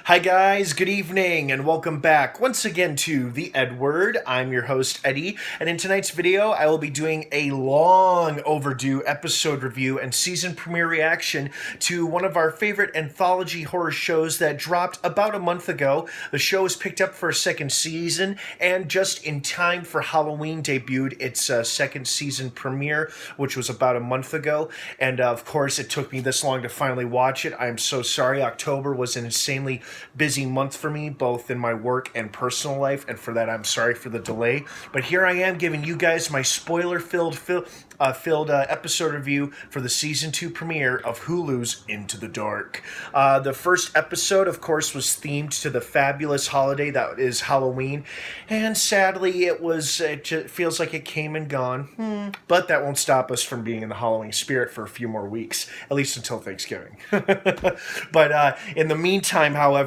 Hi, guys, good evening, and welcome back once again to the EdWord. I'm your host, Eddie, and in tonight's video, I will be doing a long overdue episode review and season premiere reaction to one of our favorite anthology horror shows that dropped about a month ago. The show was picked up for a second season, and just in time for Halloween debuted its second season premiere, which was about a month ago. And of course, it took me this long to finally watch it. I'm so sorry. October was an insanely busy month for me, both in my work and personal life, and for that I'm sorry for the delay. But here I am giving you guys my spoiler-filled episode review for the season 2 premiere of Hulu's Into the Dark. The first episode, of course, was themed to the fabulous holiday that is Halloween, and sadly it just feels like it came and gone. But that won't stop us from being in the Halloween spirit for a few more weeks, at least until Thanksgiving. But in the meantime, however,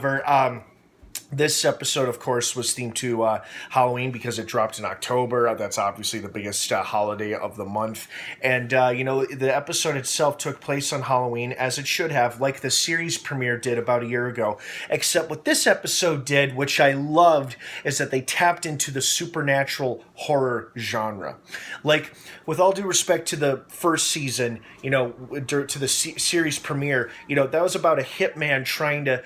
this episode, of course, was themed to Halloween because it dropped in October. That's obviously the biggest holiday of the month. And, the episode itself took place on Halloween, as it should have, like the series premiere did about a year ago. Except what this episode did, which I loved, is that they tapped into the supernatural horror genre. Like, with all due respect to the first season, to the series premiere, that was about a hitman trying to,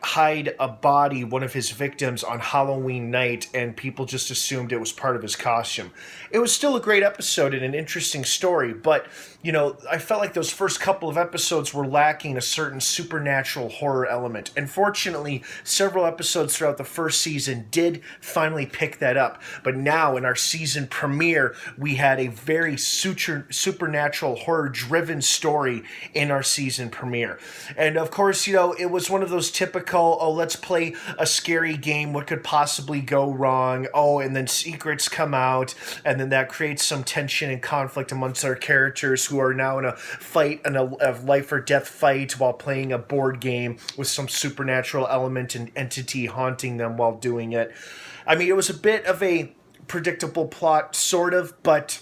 hide a body, one of his victims, on Halloween night, and people just assumed it was part of his costume. It was still a great episode and an interesting story, but, I felt like those first couple of episodes were lacking a certain supernatural horror element. And fortunately, several episodes throughout the first season did finally pick that up. But now, in our season premiere, we had a very supernatural horror-driven story in our season premiere. And of course, it was one of those typical, let's play a scary game, what could possibly go wrong, and then secrets come out, and then that creates some tension and conflict amongst our characters who are now in a fight, in a life or death fight while playing a board game with some supernatural element and entity haunting them while doing it. I mean, it was a bit of a predictable plot, sort of, but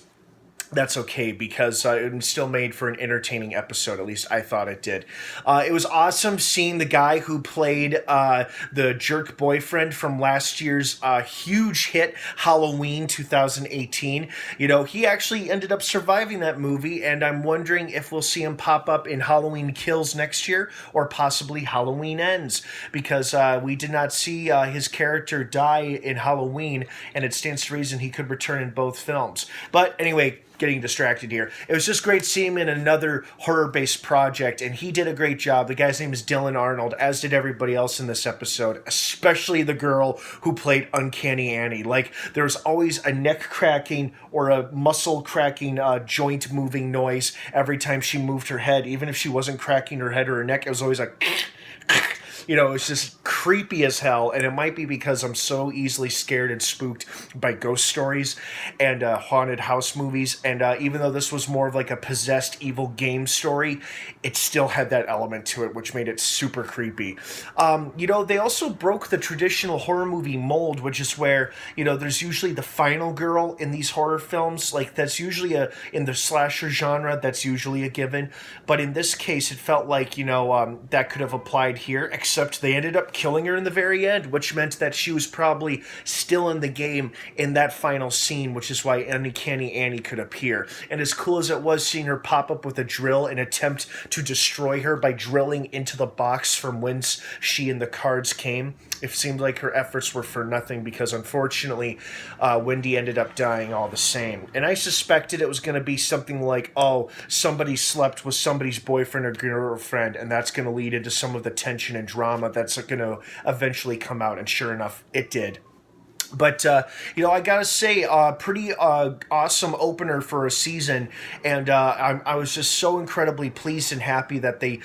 that's okay, because it still made for an entertaining episode. At least I thought it did. It was awesome seeing the guy who played the jerk boyfriend from last year's huge hit Halloween 2018. He actually ended up surviving that movie, and I'm wondering if we'll see him pop up in Halloween Kills next year, or possibly Halloween Ends, because we did not see his character die in Halloween, and it stands to reason he could return in both films. But anyway, getting distracted here. It was just great seeing him in another horror-based project, and he did a great job. The guy's name is Dylan Arnold, as did everybody else in this episode, especially the girl who played Uncanny Annie. There was always a neck-cracking or a muscle-cracking, joint-moving noise every time she moved her head. Even if she wasn't cracking her head or her neck, it was always like... it's just creepy as hell, and it might be because I'm so easily scared and spooked by ghost stories and haunted house movies, and even though this was more of like a possessed evil game story, it still had that element to it, which made it super creepy. They also broke the traditional horror movie mold, which is where, there's usually the final girl in these horror films. That's usually in the slasher genre, that's usually a given, but in this case, it felt like, that could have applied here, except they ended up killing her in the very end, which meant that she was probably still in the game in that final scene, which is why Uncanny Annie could appear. And as cool as it was seeing her pop up with a drill and attempt to destroy her by drilling into the box from whence she and the cards came, it seemed like her efforts were for nothing, because unfortunately Wendy ended up dying all the same. And I suspected it was going to be something like, somebody slept with somebody's boyfriend or girlfriend, and that's going to lead into some of the tension and drama that's going to eventually come out, and sure enough, it did. But, I gotta say, pretty awesome opener for a season, and I was just so incredibly pleased and happy that they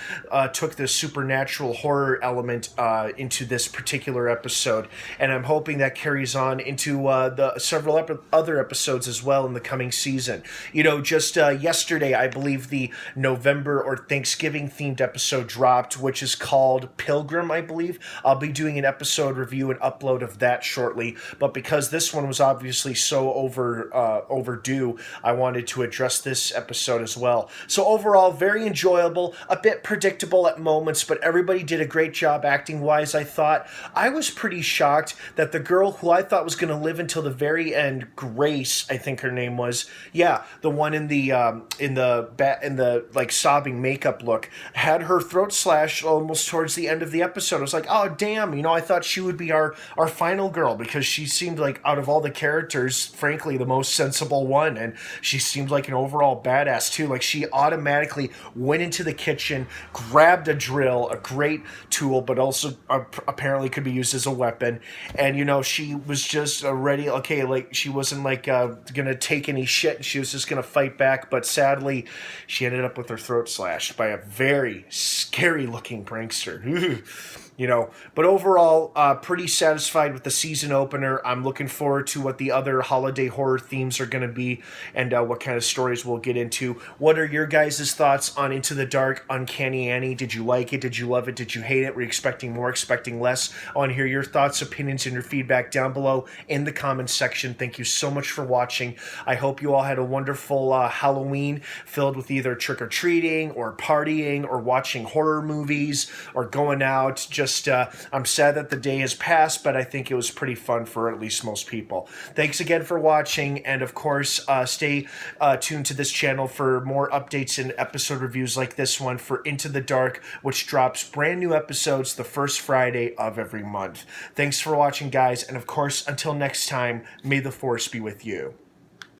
took the supernatural horror element into this particular episode, and I'm hoping that carries on into the several other episodes as well in the coming season. Just yesterday, I believe the November or Thanksgiving-themed episode dropped, which is called Pilgrim, I believe. I'll be doing an episode review and upload of that shortly. but because this one was obviously so overdue, I wanted to address this episode as well. So overall, very enjoyable, a bit predictable at moments, but everybody did a great job acting-wise, I thought. I was pretty shocked that the girl who I thought was going to live until the very end, Grace, I think her name was, yeah, the one in the like sobbing makeup look, had her throat slashed almost towards the end of the episode. I was like, oh damn, I thought she would be our final girl, because she seemed like, out of all the characters, frankly, the most sensible one, and she seemed like an overall badass too. Like, she automatically went into the kitchen, grabbed a drill, a great tool, but also apparently could be used as a weapon, and she was just ready. Okay, like, she wasn't like gonna take any shit, she was just gonna fight back, but sadly she ended up with her throat slashed by a very scary looking prankster. But overall, pretty satisfied with the season opener. I'm looking forward to what the other holiday horror themes are going to be, and what kind of stories we'll get into. What are your guys' thoughts on Into the Dark, Uncanny Annie? Did you like it? Did you love it? Did you hate it? Were you expecting more, expecting less? I want to hear your thoughts, opinions, and your feedback down below in the comments section. Thank you so much for watching. I hope you all had a wonderful Halloween filled with either trick-or-treating or partying or watching horror movies or going out. I'm sad that the day has passed, but I think it was pretty fun for at least most people. Thanks again for watching, and of course, stay tuned to this channel for more updates and episode reviews like this one for Into the Dark, which drops brand new episodes the first Friday of every month. Thanks for watching, guys, and of course, until next time, may the Force be with you.